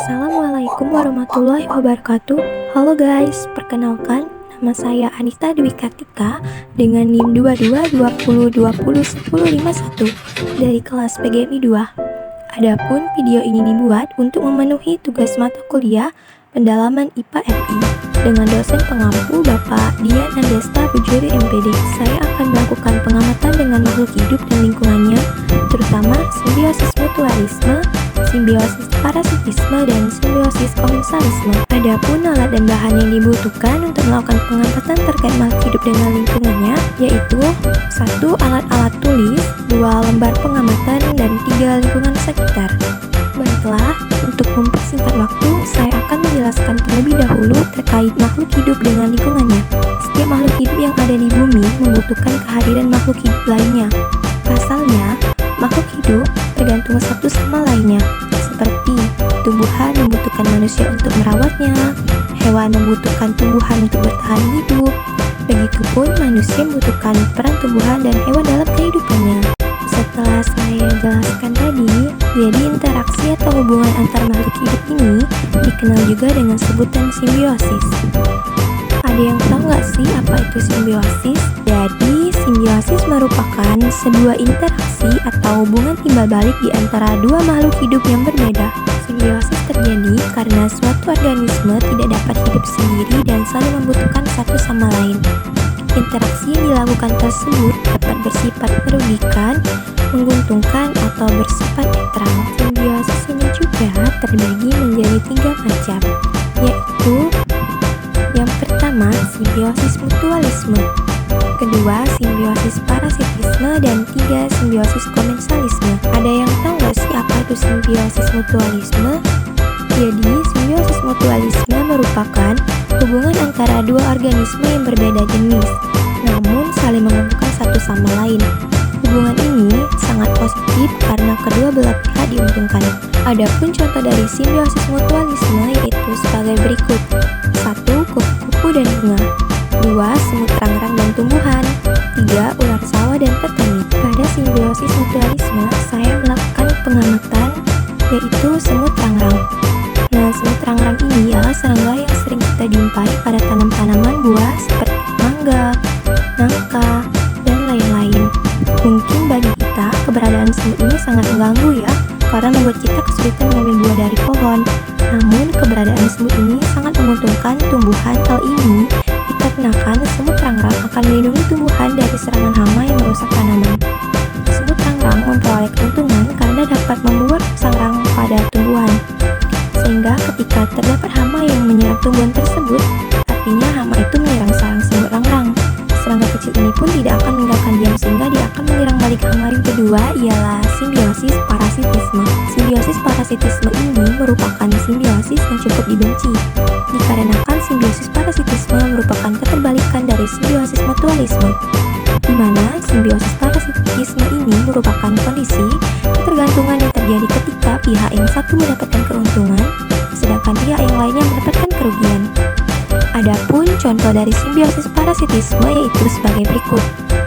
Assalamualaikum warahmatullahi wabarakatuh. Halo guys, perkenalkan nama saya Anita Dwi Kartika dengan NIM 2220201051 dari kelas PGMI 2. Adapun video ini dibuat untuk memenuhi tugas mata kuliah pendalaman IPA MI dengan dosen pengampu Bapak Dian Andesta Bujuri MPD. Saya akan melakukan pengamatan dengan makhluk hidup dan lingkungannya, terutama simbiosis mutualisme, simbiosis parasitisme, dan simbiosis komensalisme. Adapun alat dan bahan yang dibutuhkan untuk melakukan pengamatan terkait makhluk hidup dengan lingkungannya yaitu 1. Alat-alat tulis, 2. Lembar pengamatan, dan 3. Lingkungan sekitar. Baiklah, untuk mempersingkat waktu, saya akan menjelaskan terlebih dahulu terkait makhluk hidup dengan lingkungannya. Setiap makhluk hidup yang ada di bumi membutuhkan kehadiran makhluk hidup lainnya. Pasalnya, makhluk hidup tergantung satu sama lainnya, seperti tumbuhan membutuhkan manusia untuk merawatnya, hewan membutuhkan tumbuhan untuk bertahan hidup, begitupun manusia membutuhkan peran tumbuhan dan hewan dalam kehidupannya. Setelah saya jelaskan tadi, jadi interaksi atau hubungan antar makhluk hidup ini dikenal juga dengan sebutan simbiosis. Ada yang tahu nggak sih apa itu simbiosis? Jadi, simbiosis merupakan sebuah interaksi atau hubungan timbal balik di antara dua makhluk hidup yang berbeda. Simbiosis terjadi karena suatu organisme tidak dapat hidup sendiri dan saling membutuhkan satu sama lain. Interaksi yang dilakukan tersebut dapat bersifat merugikan, menguntungkan, atau bersifat netral. Simbiosis ini juga terbagi menjadi 3 macam, yaitu yang pertama, simbiosis mutualisme, kedua, simbiosis parasitisme, dan 3. Simbiosis komensalisme. Ada yang tahu nggak sih apa itu simbiosis mutualisme? Jadi, simbiosis mutualisme merupakan hubungan antara dua organisme yang berbeda jenis, namun saling menguntungkan satu sama lain. Hubungan ini sangat positif karena kedua belah pihak diuntungkan. Adapun contoh dari simbiosis mutualisme yaitu sebagai berikut: 1. Kupu-kupu dan bunga, 2. Semut rangrang dan tumbuhan, 3. Ular sawah dan petani. Pada simbiosis mutualisme, saya melakukan pengamatan yaitu semut rangrang. Nah, semut rangrang ini ialah serangga yang sering kita jumpai pada tanaman-tanaman buah seperti mangga, nangka, dan lain-lain. Mungkin bagi kita, keberadaan semut ini sangat mengganggu ya, karena membuat kita kesulitan mengambil buah dari pohon. Namun, keberadaan semut ini sangat menguntungkan tumbuhan. Hal ini dikarenakan semut rangrang akan melindungi tumbuhan dari serangan hama yang merusak tanaman. Semut rangrang memperoleh keuntungan karena dapat membuat sarang pada tumbuhan. Sehingga ketika terdapat hama yang menyerang tumbuhan tersebut, artinya hama itu menyerang sarang semut rangrang. Serangga kecil ini pun tidak akan meninggalkan diam sehingga dia akan menyerang balik hama. Yang kedua ialah simbiosis parasitisme. Simbiosis parasitisme ini merupakan simbiosis yang cukup dibenci, dikarenakan simbiosis parasitisme merupakan keterbalikan dari simbiosis mutualisme, di mana simbiosis parasitisme ini merupakan kondisi ketergantungan yang terjadi ketika pihak yang satu mendapatkan keuntungan, sedangkan pihak yang lainnya mendapatkan kerugian. Adapun contoh dari simbiosis parasitisme yaitu sebagai berikut: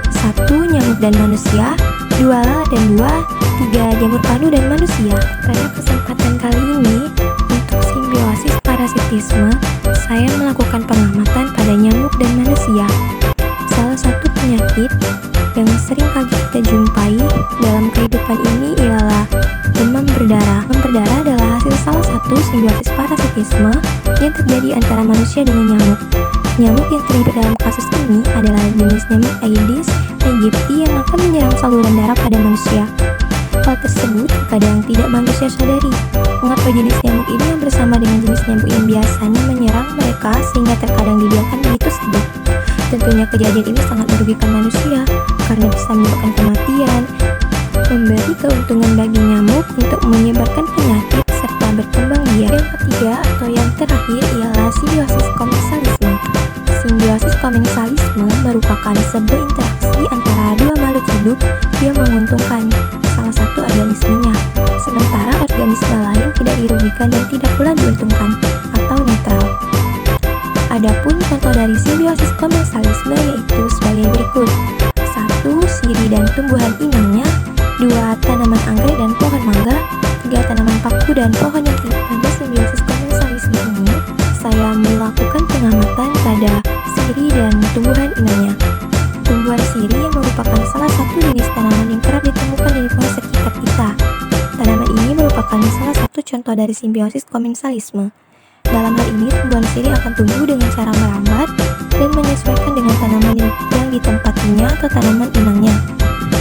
1. Nyamuk dan manusia, 2. Lalat dan buah, 3. Jamur padu dan manusia. Pada kesempatan kali ini, untuk simbiosis parasitisme, saya melakukan pengamatan pada nyamuk dan manusia. Salah satu penyakit yang sering kali kita jumpai dalam kehidupan ini ialah demam berdarah. Demam berdarah adalah hasil salah satu simbiosis parasitisme yang terjadi antara manusia dengan nyamuk. Nyamuk yang terlibat dalam kasus ini adalah jenis nyamuk Aedes aegypti yang akan menyerang saluran darah pada manusia. Hal tersebut kadang tidak manusia sadari. Mengapa jenis nyamuk ini yang bersama dengan jenis nyamuk yang biasanya menyerang mereka sehingga terkadang dibiarkan begitu saja? Tentunya kejadian ini sangat merugikan manusia karena bisa menyebabkan kematian, memberi keuntungan bagi nyamuk untuk menyebarkan penyakit serta berkembang biak. Yang ketiga atau yang terakhir ialah simbiosis komensalisme. Simbiosis komensalisme merupakan sebuah interaksi antara dua makhluk hidup yang menguntungkan salah satu organismenya, sementara organisme lain tidak dirugikan dan tidak pula diuntungkan atau netral. Adapun contoh dari simbiosis komensalisme yaitu sebagai berikut: 1. Sirih dan tumbuhan inangnya, 2. Tanaman anggrek dan pohon mangga, 3. Tanaman paku dan pohon yang tinggi. Pada simbiosis merupakan salah satu contoh dari simbiosis komensalisme. Dalam hal ini, tumbuhan sirih akan tumbuh dengan cara merambat dan menyesuaikan dengan tanaman yang ditempatinya atau tanaman inangnya.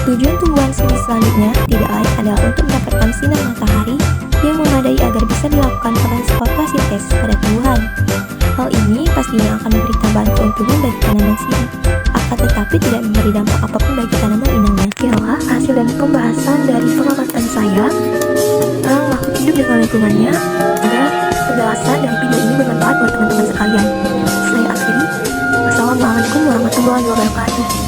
Tujuan tumbuhan sirih selanjutnya tidak lain adalah untuk mendapatkan sinar matahari yang memadai agar bisa dilakukan proses fotosintesis pada tumbuhan. Hal ini pastinya akan memberi tambahan keuntungan bagi tanaman sirih, akan tetapi tidak memberi dampak apapun bagi tanaman inangnya. Inilah hasil dari pembahasan dari pengamatan saya tentang makhluk hidup dengan lingkungannya. Semoga penjelasan dari video ini bermanfaat buat teman-teman sekalian. Saya akhiri. Wassalamualaikum warahmatullahi wabarakatuh.